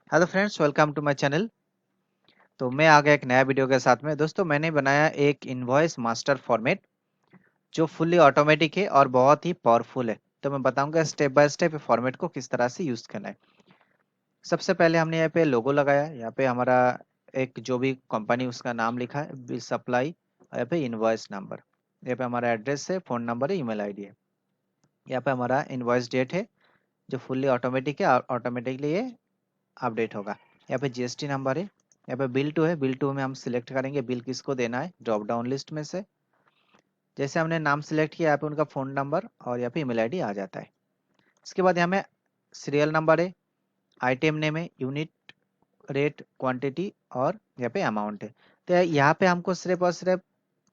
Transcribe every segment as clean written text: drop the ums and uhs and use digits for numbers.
Hello friends, welcome to my channel. तो मैं आ गया एक नया वीडियो के साथ में। दोस्तों, मैंने बनाया एक इनवॉइस मास्टर फॉर्मेट जो फुल्ली ऑटोमेटिक है और बहुत ही पावरफुल है। तो मैं बताऊंगा स्टेप बाय स्टेप फॉर्मेट को किस तरह से यूज करना है। सबसे पहले हमने यहाँ पे लोगो लगाया। यहाँ पे हमारा एक जो भी कंपनी उसका नाम लिखा है, बिल सप्लाई। यहाँ पे इनवॉइस नंबर, यहाँ पे हमारा एड्रेस है, फोन नंबर है, ईमेल आईडी है। यहाँ पे हमारा इनवॉइस डेट है जो फुल्ली ऑटोमेटिक है, ऑटोमेटिकली ये अपडेट होगा। यहाँ पे जीएसटी नंबर है। यहाँ पे बिल टू है, बिल टू में हम सिलेक्ट करेंगे बिल किसको देना है ड्रॉप डाउन लिस्ट में से। जैसे हमने नाम सिलेक्ट किया, यहाँ पे उनका फोन नंबर और यहाँ पे ईमेल आईडी आ जाता है। इसके बाद यहाँ में सीरियल नंबर है, आइटम नेम है, यूनिट, रेट, क्वांटिटी और यहाँ पे अमाउंट है। तो यहाँ पे हमको सिर्फ और सिर्फ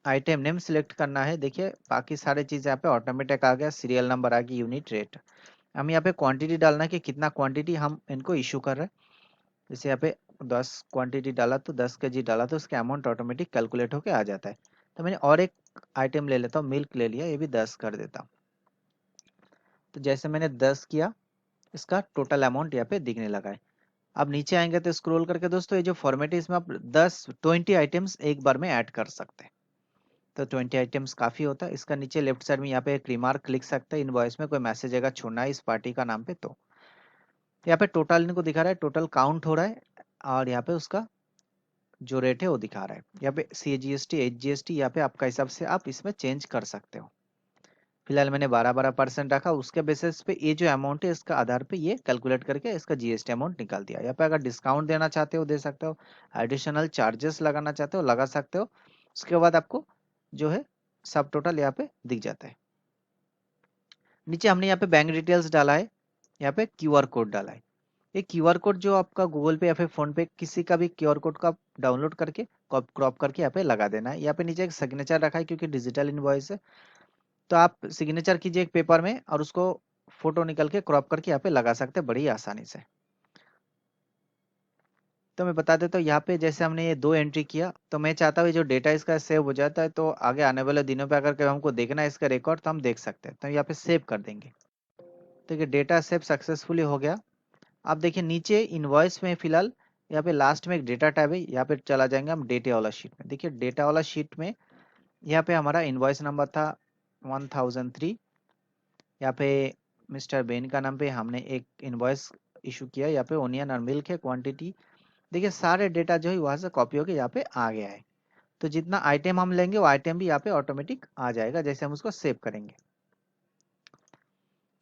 आइटम नेम सिलेक्ट करना है। देखिए बाकी सारी चीज़ यहाँ पे ऑटोमेटिक आ गया, सीरियल नंबर आ गई, यूनिट, रेट। हम यहाँ पे क्वांटिटी डालना है कि कितना क्वांटिटी हम इनको इशू कर रहे हैं। जैसे यहाँ पे 10 क्वांटिटी डाला तो 10 kg डाला तो उसका अमाउंट ऑटोमेटिक कैलकुलेट होके आ जाता है। तो मैंने और एक आइटम ले लेता हूँ, मिल्क ले लिया, ये भी 10 कर देता हूँ। तो जैसे मैंने 10 किया, इसका टोटल अमाउंट यहाँ पे दिखने लगा है। अब नीचे आएंगे तो स्क्रॉल करके दोस्तों, ये जो फॉर्मेट है इसमें आप 20 आइटम्स एक बार में ऐड कर सकते हैं। तो 20 आइटम्स काफ़ी होता है। इसका नीचे लेफ्ट साइड में यहाँ पे एक रिमार्क लिख सकते हैं, इनवॉइस में कोई मैसेज अगर छोड़ना है इस पार्टी का नाम पे। तो यहाँ पे टोटल इनको दिखा रहा है, टोटल काउंट हो रहा है और यहाँ पे उसका जो रेट है वो दिखा रहा है। यहाँ पे CGST, HGST यहाँ पे आपका हिसाब से आप इसमें चेंज कर सकते हो। फिलहाल मैंने 12% रखा। उसके बेसिस पे ये जो अमाउंट है इसका आधार पे ये कैलकुलेट करके इसका GST अमाउंट निकाल दिया। यहाँ पे अगर डिस्काउंट देना चाहते हो दे सकते हो, एडिशनल चार्जेस लगाना चाहते हो लगा सकते हो। उसके बाद आपको जो है सब टोटल यहाँ पे दिख जाता है। नीचे हमने यहाँ पे बैंक डिटेल्स डाला है, यहाँ पे QR कोड डाला है। ये QR कोड जो आपका गूगल पे या फिर फोन पे किसी का भी QR कोड का डाउनलोड करके क्रॉप करके यहाँ पे लगा देना है। यहाँ पे नीचे एक सिग्नेचर रखा है क्योंकि डिजिटल इनवॉइस है। तो आप सिग्नेचर कीजिए एक पेपर में और उसको फोटो निकल के क्रॉप करके यहाँ पे लगा सकते हैं बड़ी आसानी से। तो मैं बता देता हूँ, यहाँ पे जैसे हमने ये 2 एंट्री किया तो मैं चाहता हूँ ये जो डेटा इसका सेव हो जाता है, तो आगे आने वाले दिनों पे अगर कभी हमको देखना है इसका रिकॉर्ड तो हम देख सकते हैं। तो यहाँ पे सेव कर देंगे। तो ये डेटा सेव सक्सेसफुली हो गया। आप देखिए नीचे इनवॉइस में फिलहाल यहाँ पे लास्ट में एक डेटा टैब है, यहाँ पे चला जाएंगे हम डेटा वाला शीट में। देखिए डेटा वाला शीट में यहाँ पे हमारा इनवॉइस नंबर था 1003। यहाँ पे मिस्टर बेन का नाम पे हमने एक इनवॉइस इशू किया। यहाँ पे ओनियन और मिल्क है, क्वांटिटी। देखिए सारे डेटा जो है वहां से कॉपी होकर यहाँ पे आ गया है। तो जितना आइटम हम लेंगे वो आइटम भी यहाँ पे ऑटोमेटिक आ जाएगा जैसे हम उसको सेव करेंगे।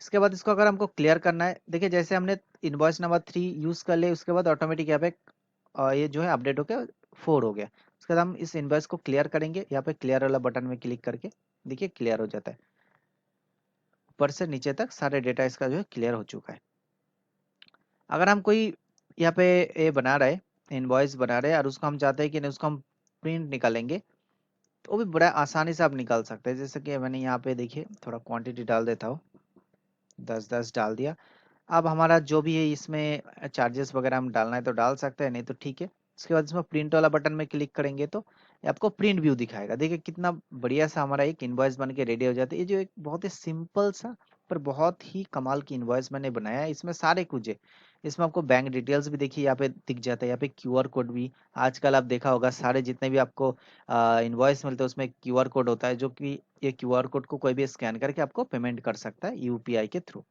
इसके बाद इसको अगर हमको क्लियर करना है, देखिए जैसे हमने इनवॉइस नंबर 3 यूज कर लिया, उसके बाद ऑटोमेटिक यहाँ पे ये जो है अपडेट होकर 4 हो गया। उसके बाद हम इस इनवॉइस को क्लियर करेंगे, यहाँ पे क्लियर वाला बटन में क्लिक करके देखिए क्लियर हो जाता है। ऊपर से नीचे तक सारे डेटा इसका जो है क्लियर हो चुका है। अगर हम कोई यहाँ पे ये बना रहे, इनवॉइस बना रहे और उसको हम चाहते हैं कि नहीं उसको हम प्रिंट निकालेंगे, तो वो भी बड़ा आसानी से आप निकाल सकते हैं। जैसे कि मैंने यहाँ पे देखिए थोड़ा क्वांटिटी डाल देता हूँ, 10-10 डाल दिया। अब हमारा जो भी है इसमें चार्जेस वगैरह हम डालना है तो डाल सकते हैं, नहीं तो ठीक है। उसके बाद इसमें प्रिंट वाला बटन में क्लिक करेंगे तो ये आपको प्रिंट व्यू दिखाएगा। देखिए कितना बढ़िया सा हमारा एक इनवॉइस बन के रेडी हो जाता है। ये जो एक बहुत ही सिंपल सा पर बहुत ही कमाल की इनवॉइस मैंने बनाया है। इसमें सारे कुछ है। इसमें आपको बैंक डिटेल्स भी देखिए यहाँ पे दिख जाता है, यहाँ पे QR कोड भी। आजकल आप देखा होगा सारे जितने भी आपको इनवॉइस मिलते हैं उसमें QR कोड होता है, जो कि ये QR कोड को कोई भी स्कैन करके आपको पेमेंट कर सकता है UPI के थ्रू।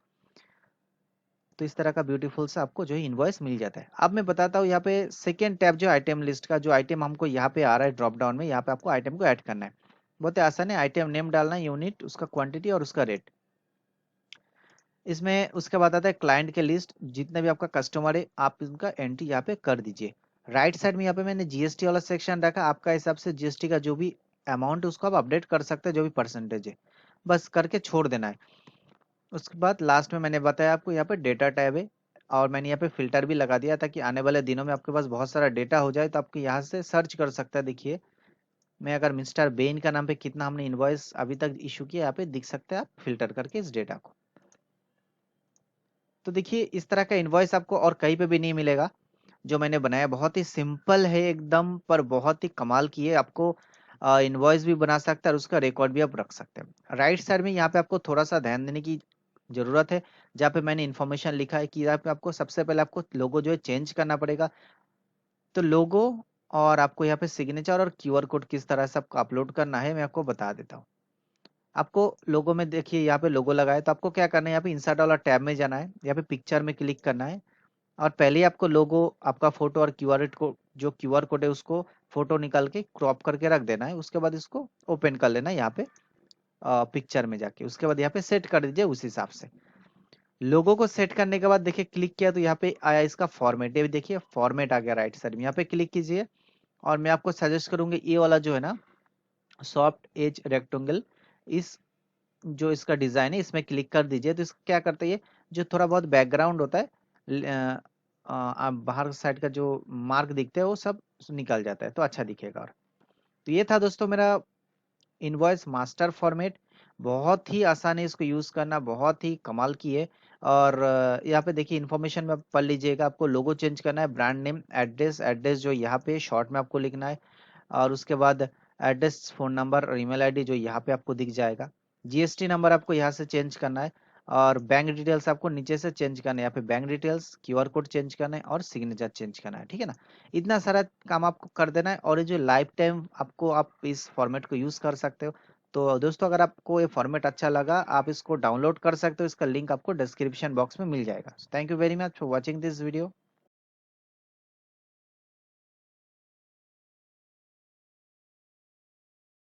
तो इस तरह का ब्यूटीफुल सा आपको जो है इनवॉइस मिल जाता है। अब मैं बताता हूँ यहाँ पे सेकेंड टैब जो आइटम लिस्ट का, जो आइटम हमको यहाँ पे आ रहा है ड्रॉप डाउन में, यहाँ पे आपको आइटम को ऐड करना है। बहुत ही आसान है, आइटम नेम डालना है, यूनिट, उसका क्वांटिटी और उसका रेट। इसमें उसके बाद आता है क्लाइंट के लिस्ट, जितने भी आपका कस्टमर है आप इनका एंट्री यहाँ पे कर दीजिए। राइट साइड में यहाँ पे मैंने GST वाला सेक्शन रखा, आपका हिसाब से GST का जो भी अमाउंट है उसको आप अपडेट कर सकते हैं, जो भी परसेंटेज है बस करके छोड़ देना है। उसके बाद लास्ट में मैंने बताया आपको यहाँ पे डेटा टैब है और मैंने यहाँ पे फिल्टर भी लगा दिया ताकि आने वाले दिनों में आपके पास बहुत सारा डेटा हो जाए तो आपको यहाँ से सर्च कर सकता है। देखिए मैं अगर मिस्टर बेन का नाम पे कितना हमने इनवॉइस अभी तक इशू किया यहाँ पे दिख सकता है, आप फिल्टर करके इस डेटा को। तो देखिए इस तरह का इनवॉइस आपको और कहीं पे भी नहीं मिलेगा। जो मैंने बनाया बहुत ही सिंपल है एकदम, पर बहुत ही कमाल की है। आपको इनवॉइस भी बना सकते हैं और उसका रिकॉर्ड भी आप रख सकते हैं। राइट साइड में यहाँ पे आपको थोड़ा सा ध्यान देने की ज़रूरत है, जहाँ पे मैंने इन्फॉर्मेशन लिखा है कि यहाँ पे आपको सबसे पहले आपको लोगो जो है चेंज करना पड़ेगा। तो लोगो और आपको यहाँ पे सिग्नेचर और क्यूआर कोड किस तरह से आपको अपलोड करना है मैं आपको बता देता हूँ। आपको लोगो में देखिए यहाँ पे लोगो लगा है, तो आपको क्या करना है, यहाँ पे इंसर्ट वाला टैब में जाना है, यहाँ पे पिक्चर में क्लिक करना है और पहले ही आपको लोगो, आपका फोटो और क्यूआर कोड, जो क्यूआर कोड है उसको फोटो निकाल के क्रॉप करके रख देना है। उसके बाद इसको ओपन कर लेना है यहाँ पे पिक्चर में जाके। उसके बाद यहाँ पे सेट कर दीजिए उस हिसाब से। लोगो को सेट करने के बाद देखिए क्लिक किया तो यहाँ पे आया इसका फॉर्मेट, ये भी देखिए फॉर्मेट आ गया राइट साइड में। यहाँ पे क्लिक कीजिए और मैं आपको सजेस्ट करूंगी ये वाला जो है ना सॉफ्ट एज रेक्टेंगल, इस जो इसका डिजाइन है इसमें क्लिक कर दीजिए। तो इसका क्या करता है, ये जो थोड़ा बहुत बैकग्राउंड होता है आप बाहर साइड का जो मार्क दिखते हैं वो सब निकल जाता है, तो अच्छा दिखेगा। और तो ये था दोस्तों मेरा इनवॉइस मास्टर फॉर्मेट। बहुत ही आसान है इसको यूज करना, बहुत ही कमाल की है। और यहाँ पे देखिए इन्फॉर्मेशन में आप पढ़ लीजिएगा, आपको लोगो चेंज करना है, ब्रांड नेम, एड्रेस, एड्रेस जो यहाँ पे शॉर्ट में आपको लिखना है, और उसके बाद एड्रेस, फोन नंबर और ईमेल आईडी जो यहाँ पे आपको दिख जाएगा। जीएसटी नंबर आपको यहाँ से चेंज करना है, और बैंक डिटेल्स आपको नीचे से चेंज करना है। यहाँ पे bank details, QR code change करना है और सिग्नेचर चेंज करना है, ठीक है ना। इतना सारा काम आपको कर देना है, और ये जो लाइफ टाइम आपको आप इस फॉर्मेट को यूज कर सकते हो। तो दोस्तों अगर आपको ये फॉर्मेट अच्छा लगा, आप इसको डाउनलोड कर सकते हो, इसका लिंक आपको डिस्क्रिप्शन बॉक्स में मिल जाएगा। Thank you very much for watching this video.